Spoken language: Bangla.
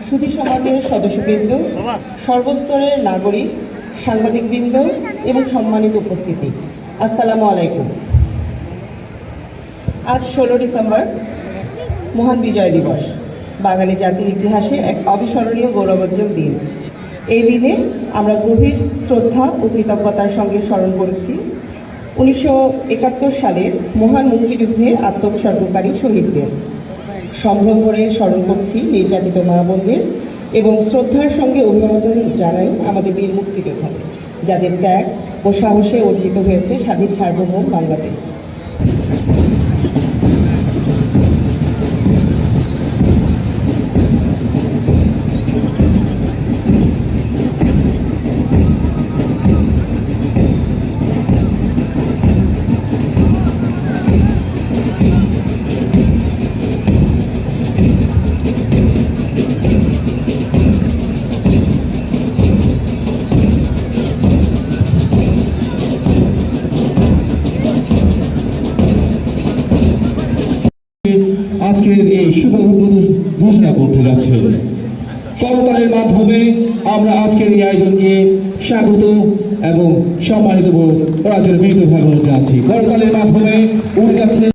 সুধী সমাজের সদস্যবৃন্দ, সর্বস্তরের নাগরিক, সাংবাদিকবৃন্দ এবং সম্মানিত উপস্থিতি, আসসালামু আলাইকুম। আজ 16 ডিসেম্বর মহান বিজয় দিবস, বাঙালি জাতির ইতিহাসে এক অবিস্মরণীয় গৌরবোজ্জ্বল দিন। এই দিনে আমরা গভীর শ্রদ্ধা ও কৃতজ্ঞতার সঙ্গে স্মরণ করেছি 1971 সালের মহান মুক্তিযুদ্ধে আত্মোৎসর্গকারী শহীদদের। সম্ভ্রম ভরে স্মরণ করছি নির্যাতিত মা বোনদের এবং শ্রদ্ধার সঙ্গে অভিবাদন জানাই আমাদের বীর মুক্তিযোদ্ধাদের, যাদের ত্যাগ ও সাহসে অর্জিত হয়েছে স্বাধীন সার্বভৌম বাংলাদেশ। আজকের এই শুভ ঘোষণা করতে যাচ্ছে। করতালের মাধ্যমে আমরা আজকের এই আয়োজনকে স্বাগত এবং সম্মানিত করার জন্য মিলিতভাবে জানাচ্ছি। করতালের মাধ্যমে উঠে যাচ্ছে।